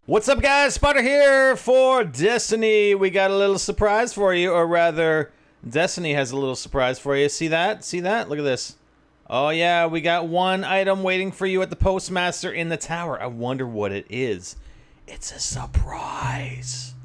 What's up, guys? Spotter here for Destiny. We got a little surprise for you, or rather, Destiny has a little surprise for you. See that? See that? Look at this. Oh yeah, we got one item waiting for you at the Postmaster in the tower. I wonder what it is. It's a surprise.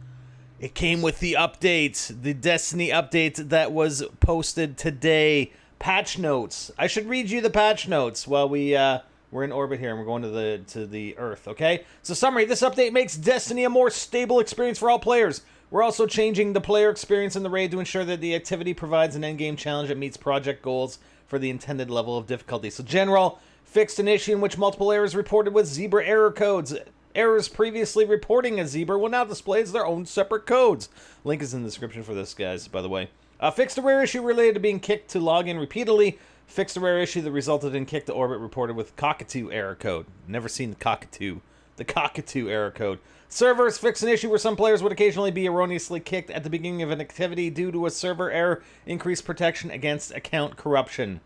It came with the update, the Destiny update that was posted today. Patch notes. I should read you the patch notes while we're in orbit here and we're going to the Earth, okay? So summary, this update makes Destiny a more stable experience for all players. We're also changing the player experience in the raid to ensure that the activity provides an endgame challenge that meets project goals for the intended level of difficulty. So general, fixed an issue in which multiple errors reported with Zebra error codes. Errors previously reporting as Zebra will now display as their own separate codes. Link is in the description for this, guys, by the way. Fixed a rare issue related to being kicked to log in repeatedly. Fixed a rare issue that resulted in kick to orbit reported with cockatoo error code. Never seen the cockatoo. The cockatoo error code. Servers fixed an issue where some players would occasionally be erroneously kicked at the beginning of an activity due to a server error. Increased protection against account corruption.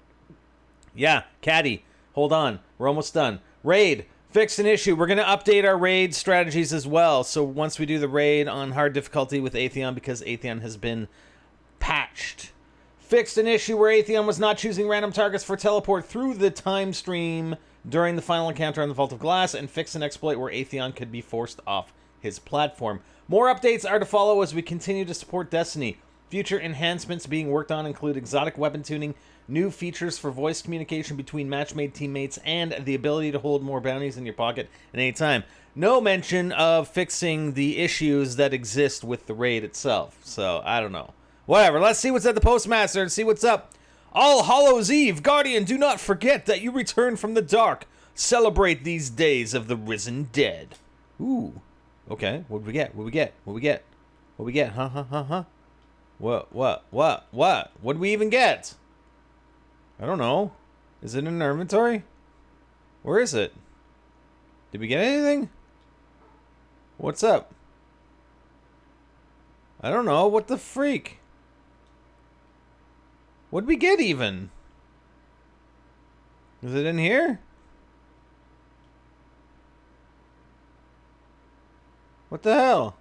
Yeah, Caddy. Hold on. We're almost done. Raid. Fixed an issue. We're going to update our raid strategies as well. So once we do the raid on hard difficulty with Atheon, because Atheon has been patched. Fixed an issue where Atheon was not choosing random targets for teleport through the time stream during the final encounter on the Vault of Glass, and fixed an exploit where Atheon could be forced off his platform. More updates are to follow as we continue to support Destiny. Future enhancements being worked on include exotic weapon tuning, new features for voice communication between match-made teammates, and the ability to hold more bounties in your pocket at any time. No mention of fixing the issues that exist with the raid itself, so I don't know. Whatever, let's see what's at the Postmaster and see what's up. All Hallows Eve, Guardian, do not forget that you return from the dark. Celebrate these days of the risen dead. Ooh, okay, what'd we get? What'd we get? What'd we get? What'd we get? Huh? What? What'd we even get? I don't know. Is it in our inventory? Where is it? Did we get anything? What's up? I don't know. What the freak? What'd we get even? Is it in here? What the hell?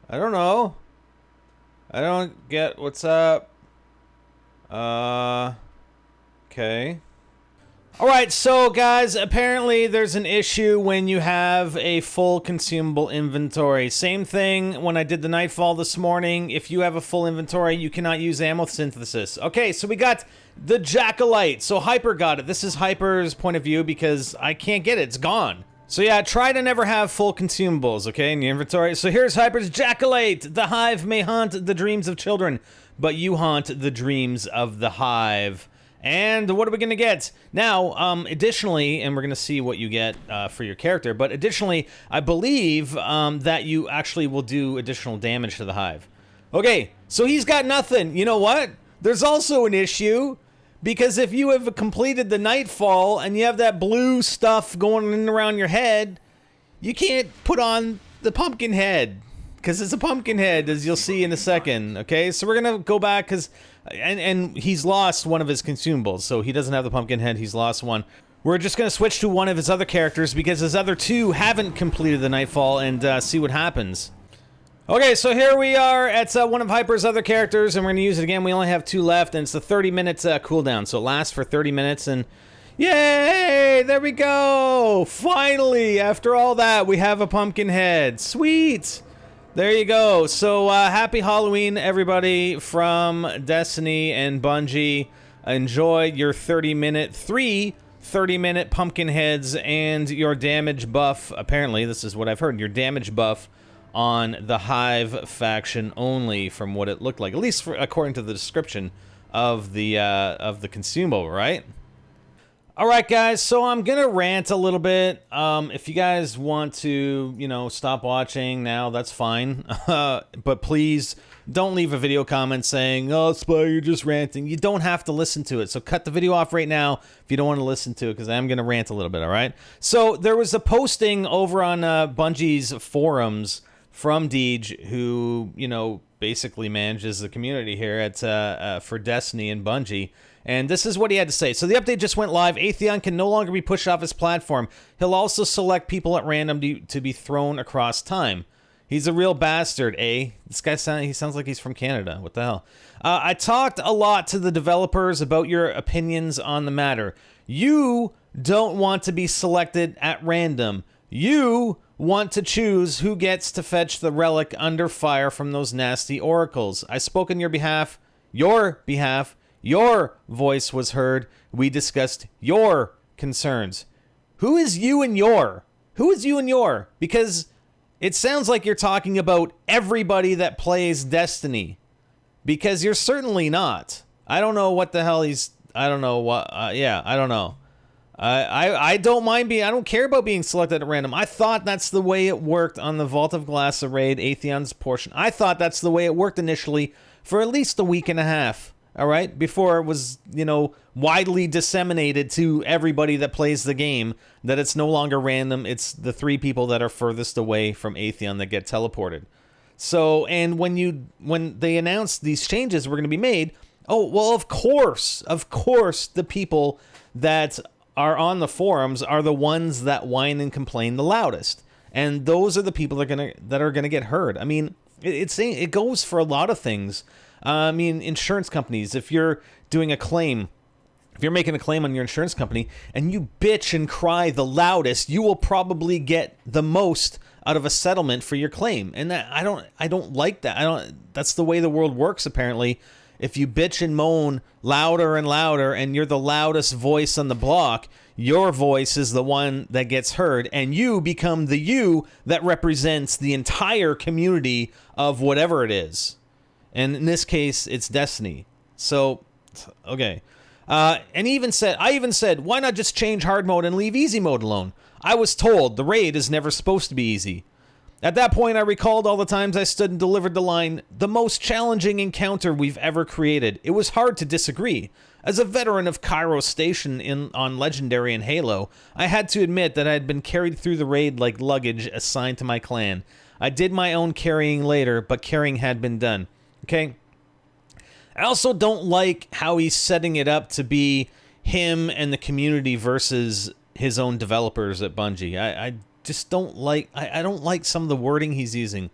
I don't know. I don't get what's up. Okay. Alright, so guys, apparently there's an issue when you have a full consumable inventory. Same thing when I did the Nightfall this morning. If you have a full inventory, you cannot use ammo synthesis. Okay, so we got the Jackalite. So Hyper got it. This is Hyper's point of view because I can't get it. It's gone. So yeah, try to never have full consumables, okay, in your inventory. So here's Hyper's Jackalite. The Hive may haunt the dreams of children, but you haunt the dreams of the Hive. And what are we going to get? Now, additionally, and we're going to see what you get for your character, but additionally, I believe that you actually will do additional damage to the Hive. Okay, so he's got nothing. You know what? There's also an issue, because if you have completed the Nightfall and you have that blue stuff going in around your head, you can't put on the pumpkin head. Because it's a pumpkin head, as you'll see in a second, okay? So we're going to go back, because... And he's lost one of his consumables, so he doesn't have the pumpkin head, he's lost one. We're just going to switch to one of his other characters, because his other two haven't completed the Nightfall, and see what happens. Okay, so here we are at one of Hyper's other characters, and we're going to use it again. We only have 2 left, and it's a 30-minute cooldown, so it lasts for 30 minutes, and... Yay! There we go! Finally, after all that, we have a pumpkin head. Sweet! There you go. So, happy Halloween, everybody, from Destiny and Bungie. Enjoy your 30-minute, 30-minute pumpkin heads and your damage buff. Apparently, this is what I've heard. Your damage buff on the Hive faction only, from what it looked like. At least according to the description of the consumable, right? Alright guys, so I'm gonna rant a little bit. If you guys want to, you know, stop watching now, that's fine. But please, don't leave a video comment saying, oh, Spy, you're just ranting. You don't have to listen to it. So cut the video off right now if you don't want to listen to it, because I am gonna rant a little bit, alright? So there was a posting over on Bungie's forums from Deej, who, you know, basically manages the community here at for Destiny and Bungie. And this is what he had to say. So the update just went live. Atheon can no longer be pushed off his platform. He'll also select people at random to be thrown across time. He's a real bastard, eh? This guy sounds like he's from Canada. What the hell? I talked a lot to the developers about your opinions on the matter. You don't want to be selected at random. You want to choose who gets to fetch the relic under fire from those nasty oracles. I spoke on your behalf. Your behalf. Your voice was heard. We discussed your concerns. Who is you and your? Who is you and your? Because it sounds like you're talking about everybody that plays Destiny. Because you're certainly not. I don't know what the hell he's... I don't know what... yeah, I don't know. I don't mind being... I don't care about being selected at random. I thought that's the way it worked on the Vault of Glass Arrayed Atheon's portion. I thought that's the way it worked initially for at least a week and a half. All right? Before it was, you know, widely disseminated to everybody that plays the game that it's no longer random. It's the 3 people that are furthest away from Atheon that get teleported. So, and when they announced these changes were going to be made, oh, well, of course, the people that are on the forums are the ones that whine and complain the loudest. And those are the people that are gonna get heard. I mean, it goes for a lot of things. I mean, insurance companies, if you're doing a claim, if you're making a claim on your insurance company and you bitch and cry the loudest, you will probably get the most out of a settlement for your claim. And that I don't like that. That's the way the world works, apparently. If you bitch and moan louder and louder and you're the loudest voice on the block, your voice is the one that gets heard, and you become the you that represents the entire community of whatever it is. And in this case, it's Destiny. So, okay. And I even said, why not just change hard mode and leave easy mode alone? I was told the raid is never supposed to be easy. At that point, I recalled all the times I stood and delivered the line, the most challenging encounter we've ever created. It was hard to disagree. As a veteran of Cairo Station on Legendary and Halo, I had to admit that I had been carried through the raid like luggage assigned to my clan. I did my own carrying later, but carrying had been done. Okay? I also don't like how he's setting it up to be him and the community versus his own developers at Bungie. I just don't like... I don't like some of the wording he's using.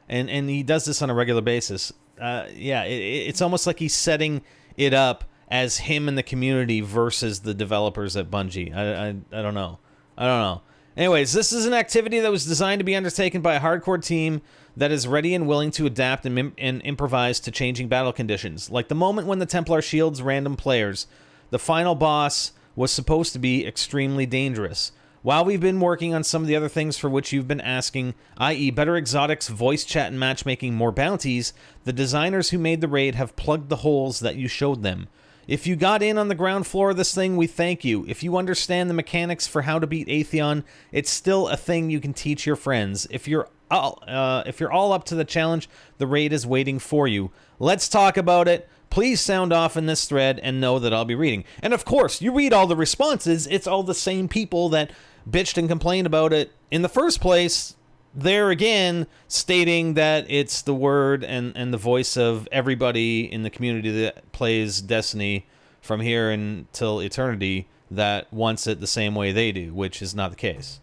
And he does this on a regular basis. Yeah, it's almost like he's setting it up as him and the community versus the developers at Bungie. I don't know. I don't know. Anyways, this is an activity that was designed to be undertaken by a hardcore team that is ready and willing to adapt and improvise to changing battle conditions. Like the moment when the Templar shields random players, the final boss was supposed to be extremely dangerous. While we've been working on some of the other things for which you've been asking, i.e. better exotics, voice chat and matchmaking, more bounties, the designers who made the raid have plugged the holes that you showed them. If you got in on the ground floor of this thing, we thank you. If you understand the mechanics for how to beat Atheon, it's still a thing you can teach your friends. If you're all up to the challenge, the raid is waiting for you. Let's talk about it. Please sound off in this thread and know that I'll be reading. And of course, you read all the responses. It's all the same people that bitched and complained about it in the first place. There again, stating that it's the word and the voice of everybody in the community that plays Destiny from here until eternity that wants it the same way they do, which is not the case.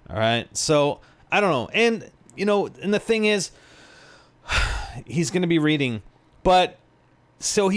All right, so I don't know, and you know, and the thing is, he's going to be reading, but so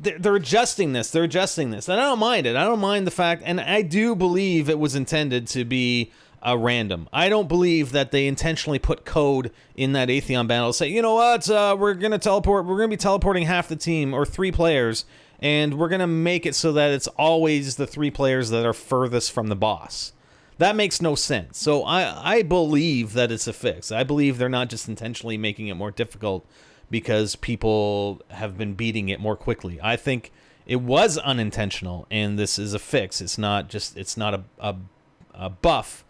they're adjusting this. They're adjusting this, and I don't mind it. I don't mind the fact, and I do believe it was intended to be a random. I don't believe that they intentionally put code in that Atheon battle. Say, you know what, we're gonna teleport. We're gonna be teleporting half the team or 3 players, and we're gonna make it so that it's always the 3 players that are furthest from the boss. That makes no sense. So I believe that it's a fix. I believe they're not just intentionally making it more difficult because people have been beating it more quickly. I think it was unintentional, and this is a fix. It's not a buff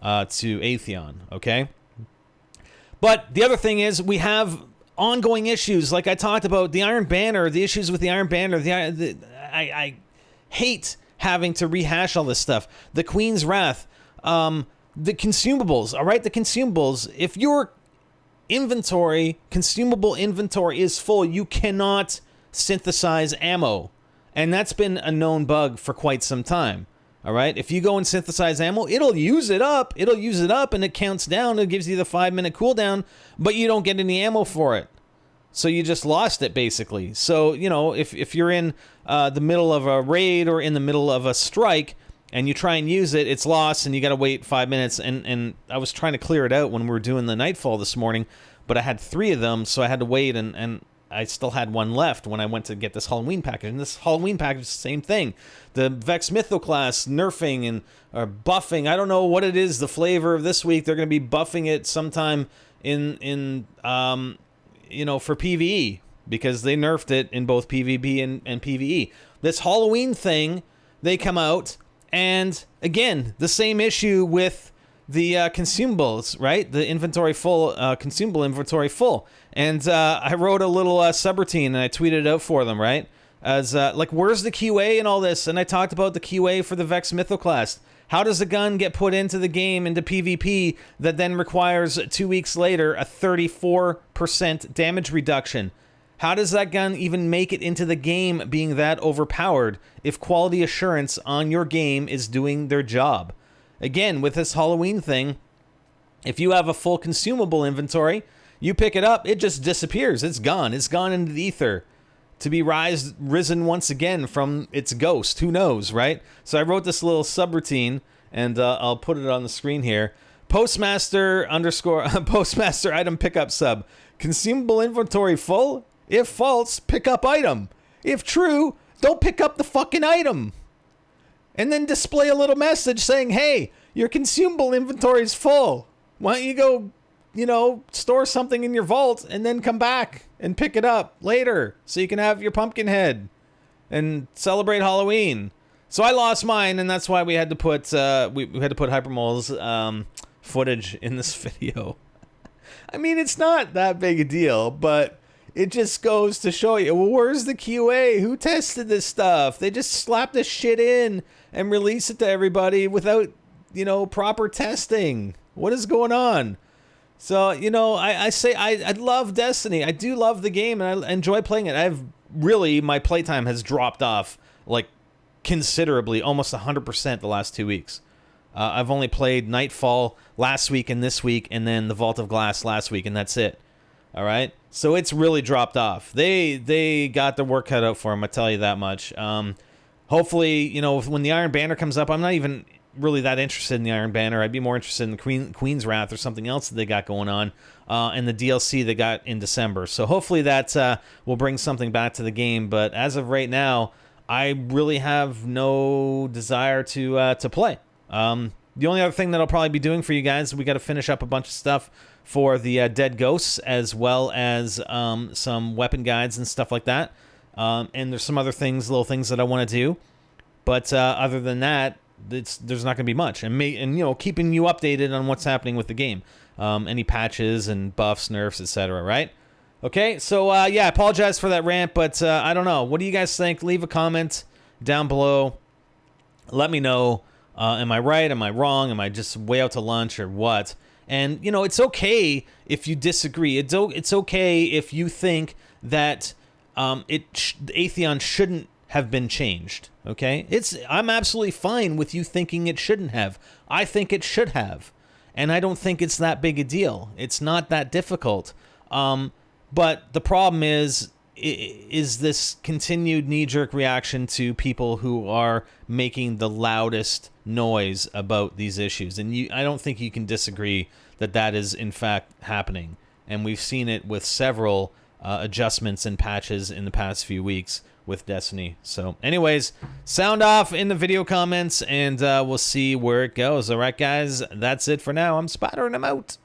to Atheon, okay? But the other thing is we have ongoing issues, like I talked about, the Iron Banner, the issues with the Iron Banner. I hate having to rehash all this stuff. The Queen's Wrath, the consumables, all right? The consumables, if your consumable inventory is full, you cannot synthesize ammo. And that's been a known bug for quite some time. All right. If you go and synthesize ammo, it'll use it up. It'll use it up and it counts down. It gives you the 5-minute cooldown, but you don't get any ammo for it. So you just lost it, basically. So, you know, if you're in the middle of a raid or in the middle of a strike and you try and use it, it's lost and you got to wait 5 minutes. And I was trying to clear it out when we were doing the Nightfall this morning, but I had 3 of them, so I had to wait, and I still had 1 left when I went to get this Halloween package. And this Halloween package is the same thing. The Vex Mytho class nerfing and or buffing. I don't know what it is, the flavor of this week. They're going to be buffing it sometime in you know, for PvE, because they nerfed it in both PvP and PvE. This Halloween thing, they come out, and again, the same issue with the consumables, right? The inventory full, consumable inventory full. And I wrote a little subroutine and I tweeted it out for them, right? As like, where's the QA and all this? And I talked about the QA for the Vex Mytho class. How does a gun get put into the game, into PvP, that then requires 2 weeks later a 34% damage reduction? How does that gun even make it into the game being that overpowered if quality assurance on your game is doing their job? Again, with this Halloween thing, if you have a full consumable inventory, you pick it up, it just disappears. It's gone. It's gone into the ether to be risen once again from its ghost. Who knows, right? So I wrote this little subroutine, and I'll put it on the screen here. Postmaster item pickup sub. Consumable inventory full? If false, pick up item. If true, don't pick up the fucking item. And then display a little message saying, hey, your consumable inventory is full. Why don't you go, you know, store something in your vault and then come back and pick it up later so you can have your pumpkin head and celebrate Halloween. So I lost mine, and that's why we had to put Hypermole's footage in this video. I mean, it's not that big a deal, but it just goes to show you, well, where's the QA? Who tested this stuff? They just slap this shit in and release it to everybody without, you know, proper testing. What is going on? So, you know, I say I love Destiny. I do love the game, and I enjoy playing it. My playtime has dropped off, like, considerably, almost 100% the last 2 weeks. I've only played Nightfall last week and this week, and then the Vault of Glass last week, and that's it. All right? So it's really dropped off. They got their work cut out for them, I tell you that much. Hopefully, you know, when the Iron Banner comes up, I'm not even really that interested in the Iron Banner. I'd be more interested in the Queen's Wrath or something else that they got going on, and the DLC they got in December. So hopefully that will bring something back to the game. But as of right now, I really have no desire to play. The only other thing that I'll probably be doing for you guys, we got to finish up a bunch of stuff for the Dead Ghosts, as well as some weapon guides and stuff like that. And there's some other things, little things that I want to do. But other than that, there's not going to be much. And you know, keeping you updated on what's happening with the game. Any patches and buffs, nerfs, etc., right? Okay, so yeah, I apologize for that rant, but I don't know. What do you guys think? Leave a comment down below. Let me know. Am I right? Am I wrong? Am I just way out to lunch or what? And, you know, it's okay if you disagree. It's okay if you think that Atheon shouldn't have been changed, okay? I'm absolutely fine with you thinking it shouldn't have. I think it should have. And I don't think it's that big a deal. It's not that difficult. But the problem is this continued knee-jerk reaction to people who are making the loudest noise about these issues. And I don't think you can disagree that is in fact happening. And we've seen it with several adjustments and patches in the past few weeks with Destiny. So anyways, sound off in the video comments, and we'll see where it goes. All right, guys, that's it for now. I'm Spider, and I'm out.